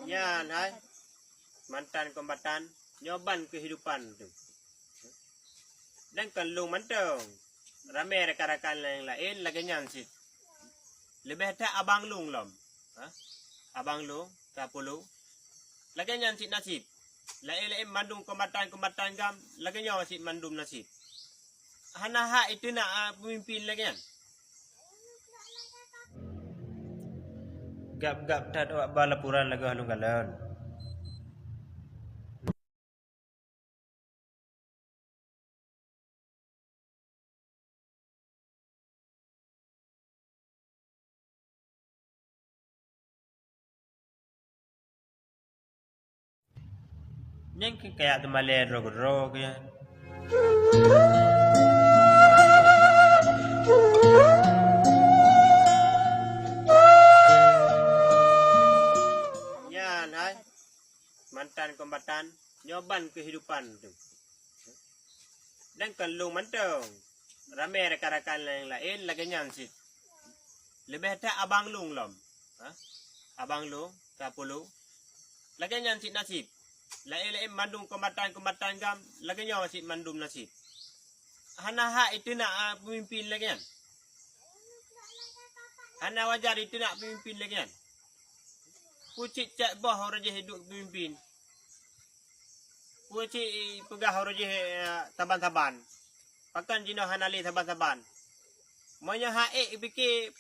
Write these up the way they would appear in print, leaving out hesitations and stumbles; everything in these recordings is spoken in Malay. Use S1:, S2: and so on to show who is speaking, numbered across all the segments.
S1: Yan, hai. Mantan kombatan, nyoban kehidupan tu. Dan kalau mantong, ramai rakan-rakan yang lain lagi nyansit. Lebih tak abang lung lom. Ha? Abang lung, kapulu. Lagi nyansit nasib. Lain-lain mandum kombatan gam, lagi nyansit mandum nasib. Hana hak itu nak pemimpin lagi kan? Gap-gap tak ada balapuran lagi halung galon. Yang kayak temalai rog-rog ya. Yan, hai. Mantan kombatan, nyoban kehidupan tu. Dan kalau mantong, ramai rakan-rakan yang lain lagi nyansit. Lebih tak abang lung lom. Ha? Abang lung, kapulu. Lagi nyansit nasib. Lain-lain mandum kombatan gam, lagi nyansit mandum nasib. Hana hak itu nak pemimpin lagi kan? Hana wajar itu nak pemimpin lagi kan? Kucik cak boh orang je hidup pemimpin. Kucik pegah orang je taban-taban. Pakan jino hanali taban-taban. Monya haik fikir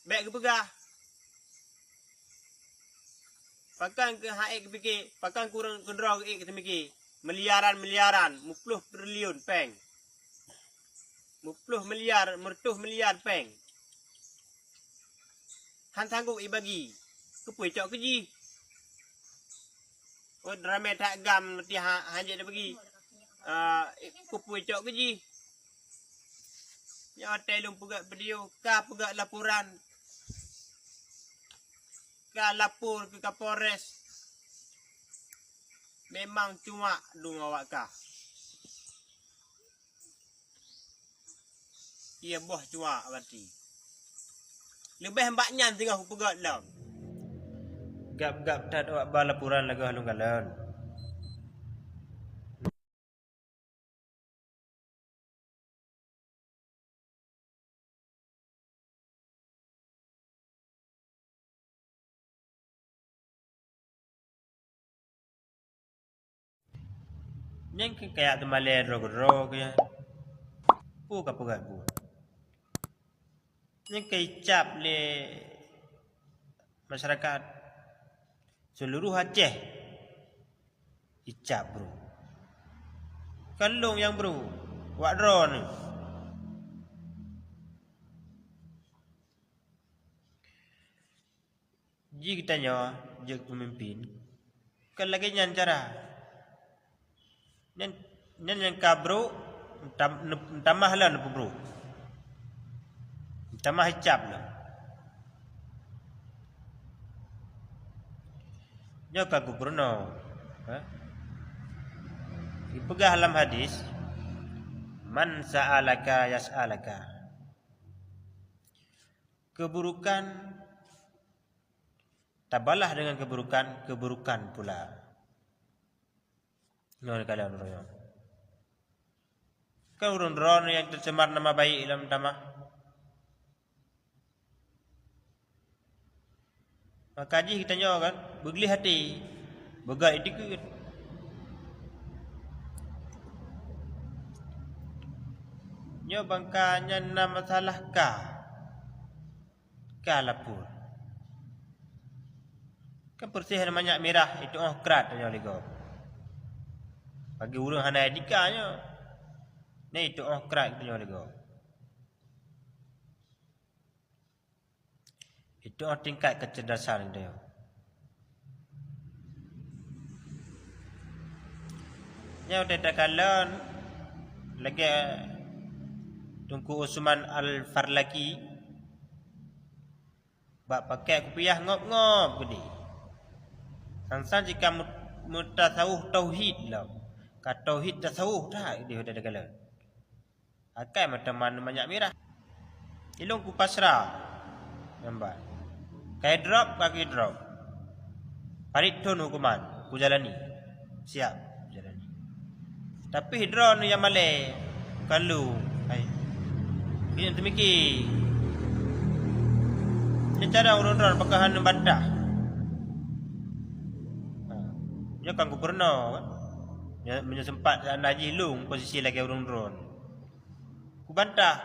S1: baik ke pegah. Pakan ke haik fikir, pakan kurang kendera ke kita mikir. Miliaran, 10 triliun peng. 10 miliar, 10 miliar peng. Han sanggup ibagi. Kepui cok keji. Oh ramai tak gam nanti hanya dah bagi. Kepui cok keji. Ya telung pegak video, ka pegak laporan. Ka lapor ke Kapolres. Memang cuma dung awak ka. Ia boh cuma berarti. Lebih mbaknya tengah pegak dalam. Gap-gap tak ada balapuran lagi halung galon. Yang kayak temalai rog-rog ya. Puka pegat bu. Yang kecap le masyarakat seluruh Aceh. Icap bro. Kalung yang bro. Wak drone. Jika kita nyawa jadi pemimpin. Kan lagi nyan cara. Nyan yang kabro. Tamah lah nak bro. Tamah icap lah. Nyoka gubernur. Dipegah dalam hadis. Man sa'alaka yas'alaka. Keburukan. Tabalah dengan keburukan pula. Nyoka kalian orang. Kan urun-urun yang tercemar nama baik dalam tamah. Maka haji kita nyawa kan, begeli hati, begai dikit. Nyawa bangkanya nama masalah ka lapur. Kan persihan banyak merah itu kerat nyawa ligo. Bagi urang hanai dikanya, ni itu kerat itu nyawa ligo. Itu tingkat kecerdasan dia. Yang dia kalon lagi Tunku Usman Al-Farlaki bak pakai kupiah ngop-ngop gede. Sansan jika mutasawuf tauhid lah. Ka tauhid tasawuf dah dia dah kalon. Akai macam mana banyak merah. Ilung ku pasrah. Nampak. Kai drop kaki drop. Parit tun hukuman, ku jalani. Siap, jalani. Tapi hidron yang malay, kalau, ay, ini temiki. Ini cara urun-urun pekahan bantah. Ya kan ku pernah, kan? Ya, sempat Haji Long posisi lagi urun-urun. Ku bantah.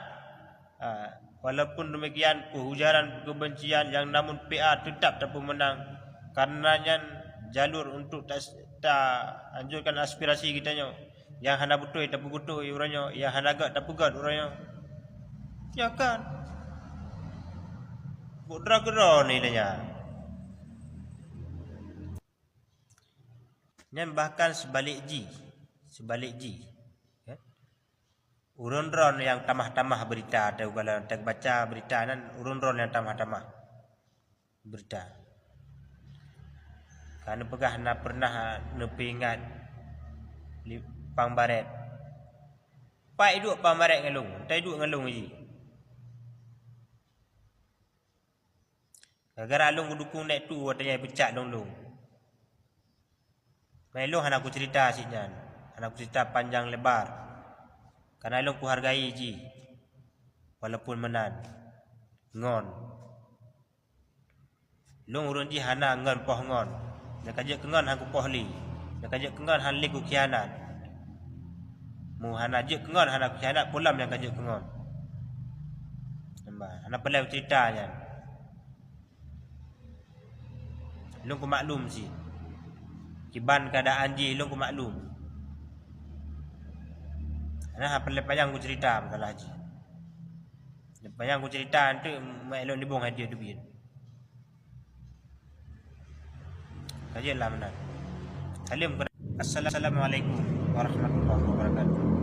S1: Walaupun demikian, ujaran kebencian yang namun PA tetap tak menang. Karenanya jalur untuk tak anjurkan aspirasi kita nyo. Yang hana betul tak betul uranyo, yang hana gak tak pegat uranyo. Ya kan. Budra geron ni nya. Dan bahkan sebalik ji. Urun-ron yang tamah-tamah berita, ada kalau tak baca berita nan urun-ron yang tamah-tamah berita. Karena pegah na pernah nepingat pang baret. Pai duk pang baret ngalung, tai duk ngalung ji. Gara-gara long dukung nek tu katanya pecah long. Melong hana aku cerita siknyan. Hana aku cerita panjang lebar. Karena long ku hargai ji. Walaupun menan. Ngon. Long urun ji hana ngon poh ngon. Nak ajak kengan hang ku pohli. Nak ajak kengan hang li ku khianat. Mu hana ajak kengan hana khianat pulam yang ajak kengan. Nampak. Hana pelai ceritanya. Long ku maklum si. Kiban keadaan ji long ku maklum. Hana pelai panjang ku cerita masalah ji. Panjang ku cerita nanti maklum libung hadiah duit. Kajian lah benar. Assalamualaikum warahmatullahi wabarakatuh.